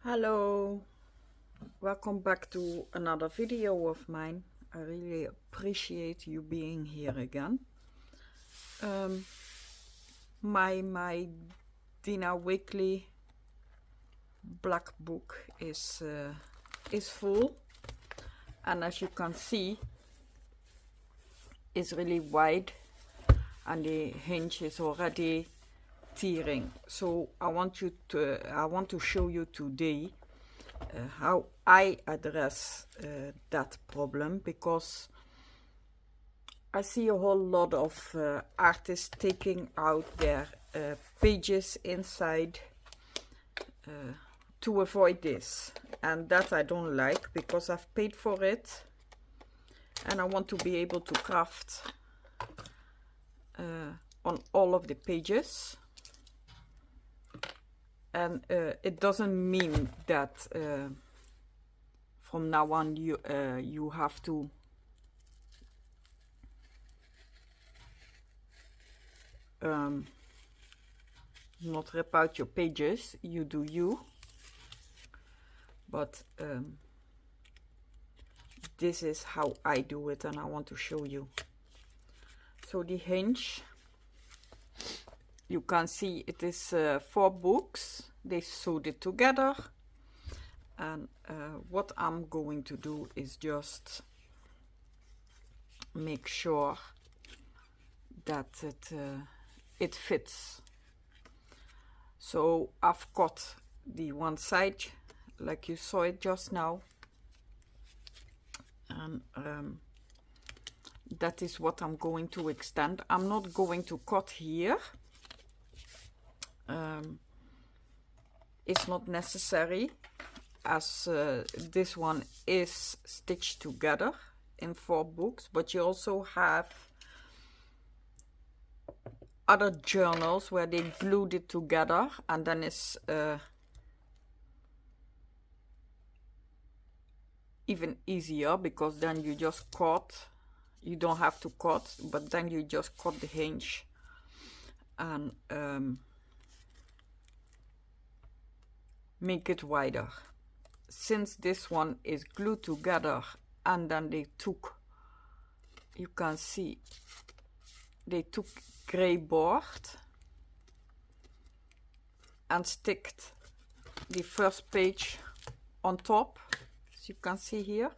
Hello, welcome back to another video of mine. I really appreciate you being here again. My Dina weekly black book is full, and as you can see, it's really wide, and the hinge is already tearing. So I want to show you today how I address that problem, because I see a whole lot of artists taking out their pages inside to avoid this, and that I don't like, because I've paid for it and I want to be able to craft on all of the pages. And it doesn't mean that from now on you have to not rip out your pages. You do you, but this is how I do it, and I want to show you. So the hinge, you can see it is 4 books. They sewed it together, and what I'm going to do is just make sure that it fits. So I've cut the one side like you saw it just now, and that is what I'm going to extend. I'm not going to cut here. It's not necessary, as this one is stitched together in 4 books, but you also have other journals where they glued it together, and then it's even easier, because then you just cut. You don't have to cut, but then you just cut the hinge and make it wider. Since this one is glued together, and then they took, you can see, they took gray board and sticked the first page on top, as you can see here.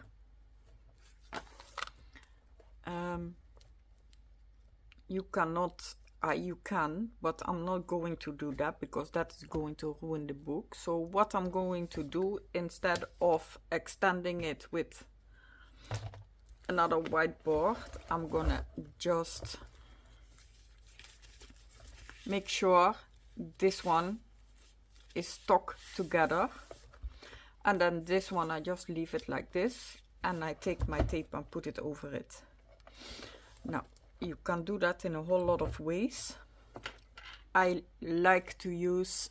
You cannot, you can, but I'm not going to do that, because that is going to ruin the book. So what I'm going to do, instead of extending it with another white board, I'm gonna just make sure this one is stuck together, and then this one I just leave it like this, and I take my tape and put it over it. Now you can do that in a whole lot of ways. I like to use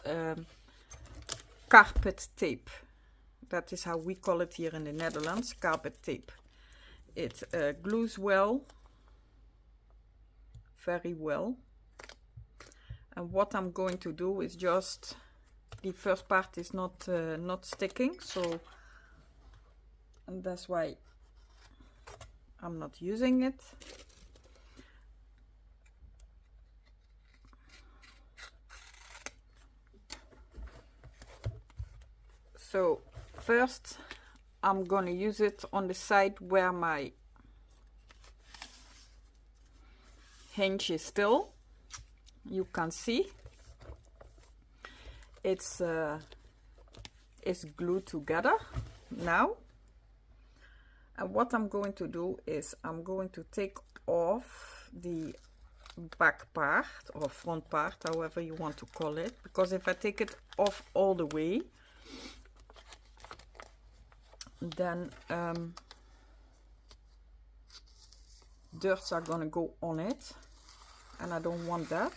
carpet tape. That is how we call it here in the Netherlands, carpet tape. It glues well, very well. And what I'm going to do is just, the first part is not sticking, so, and that's why I'm not using it. So first I'm going to use it on the side where my hinge is still. You can see it's glued together now. And what I'm going to do is I'm going to take off the back part, or front part, however you want to call it, because if I take it off all the way, then dirts are gonna go on it, and I don't want that.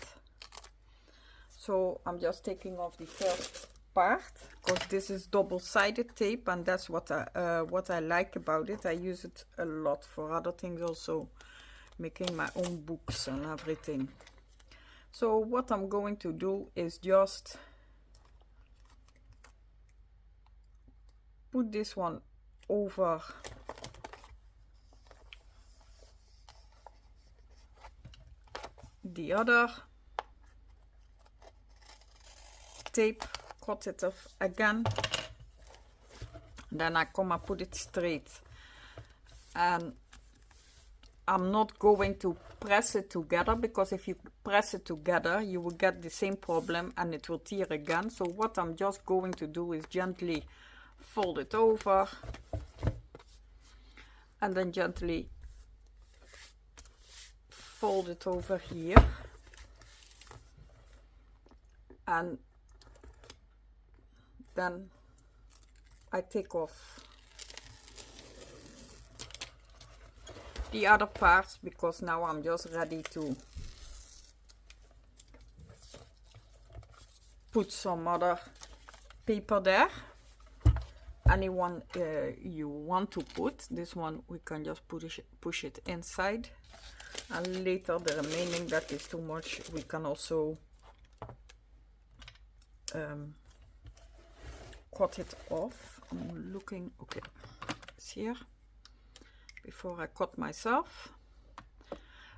So I'm just taking off the first part, because this is double-sided tape, and that's what I like about it. I use it a lot for other things also, making my own books and everything. So what I'm going to do is just put this one over the other, tape, cut it off again, then I come and put it straight, and I'm not going to press it together, because if you press it together you will get the same problem and it will tear again. So what I'm just going to do is gently fold it over and then gently fold it over here, and then I take off the other parts, because now I'm just ready to put some other paper there. Anyone you want to put, this one we can just push it inside, and later the remaining that is too much we can also cut it off. I'm looking, okay, it's here before I cut myself.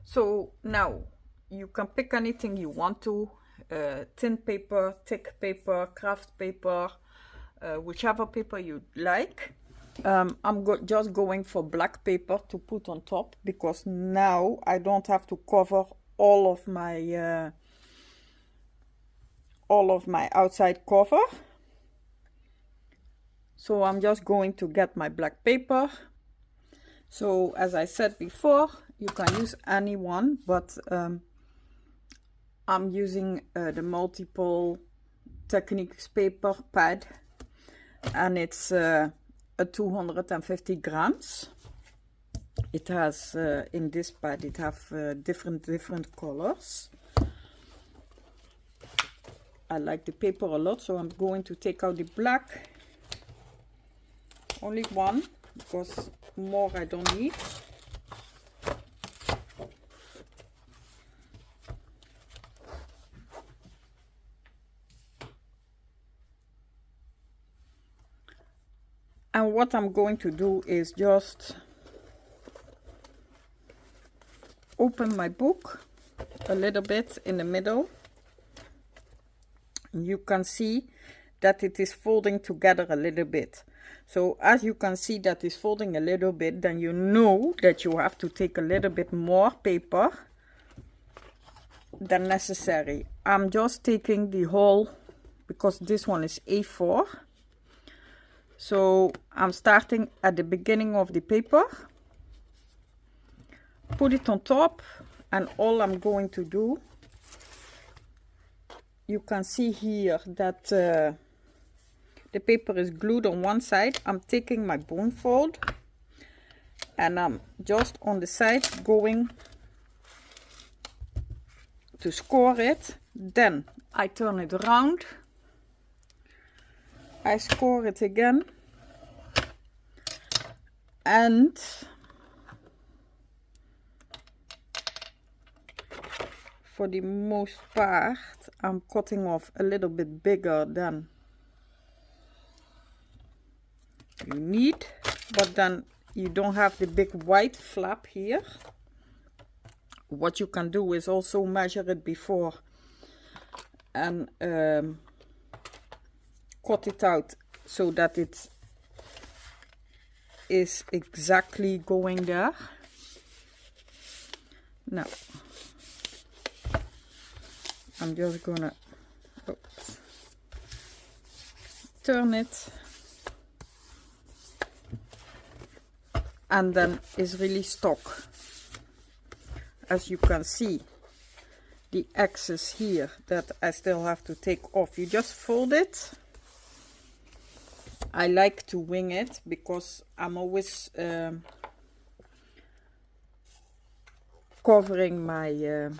So now you can pick anything you want to, thin paper, thick paper, craft paper, whichever paper you like. I'm just going for black paper to put on top, because now I don't have to cover all of my outside cover. So I'm just going to get my black paper. So as I said before, you can use any one, but I'm using the multiple techniques paper pad, and it's a 250 grams. It has in this pad it have different colors. I like the paper a lot, so I'm going to take out the black. Only one, because more I don't need. And what I'm going to do is just open my book a little bit in the middle. You can see that it is folding together a little bit. So as you can see that it's folding a little bit, then you know that you have to take a little bit more paper than necessary. I'm just taking the whole, because this one is A4. So I'm starting at the beginning of the paper, put it on top, and all I'm going to do, you can see here that the paper is glued on one side. I'm taking my bone fold and I'm just on the side going to score it. Then I turn it around, I score it again, and for the most part I'm cutting off a little bit bigger than you need, but then you don't have the big white flap here. What you can do is also measure it before and cut it out so that it is exactly going there. Now I'm just gonna turn it, and then it's really stuck. As you can see, the excess here that I still have to take off. You just fold it. I like to wing it because I'm always covering my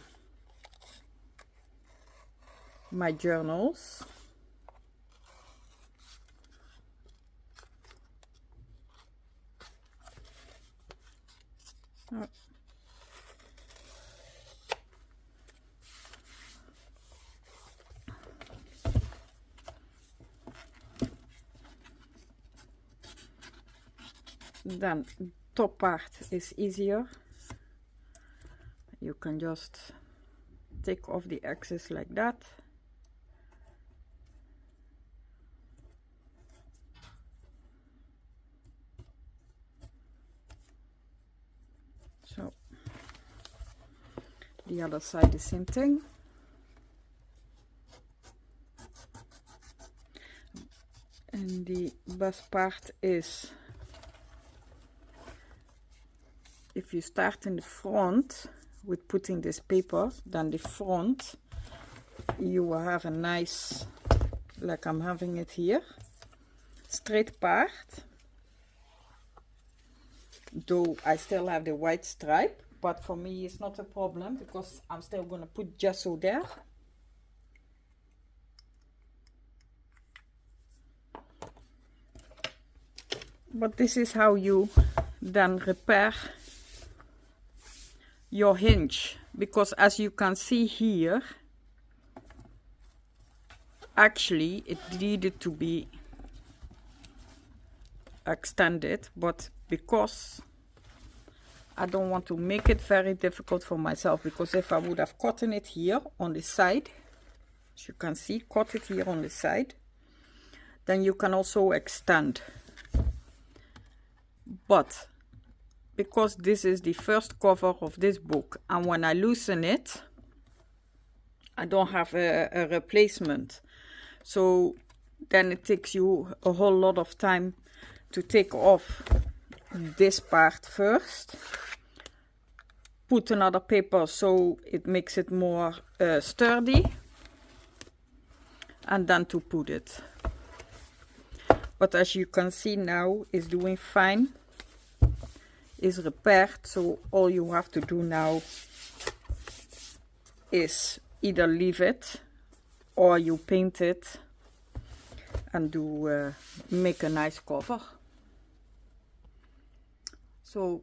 my journals. Oh. then top part is easier. You can just take off the excess like that. So the other side, the same thing. And the best part is if you start in the front with putting this paper, then the front you will have a nice, like I'm having it here, straight part, though I still have the white stripe, but for me it's not a problem because I'm still gonna put gesso there. But this is how you then repair your hinge, because as you can see here, actually it needed to be extended, but because I don't want to make it very difficult for myself, because if I would have cut it here on the side, as you can see, cut it here on the side, then you can also extend. But because this is the first cover of this book, and when I loosen it, I don't have a replacement, so then it takes you a whole lot of time to take off this part first, put another paper so it makes it more sturdy, and then to put it. But as you can see now, it's doing fine, is repaired, so all you have to do now is either leave it or you paint it and do make a nice cover. So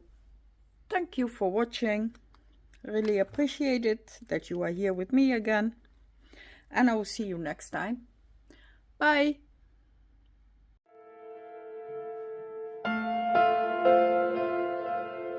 thank you for watching, really appreciate it that you are here with me again, and I will see you next time. Bye.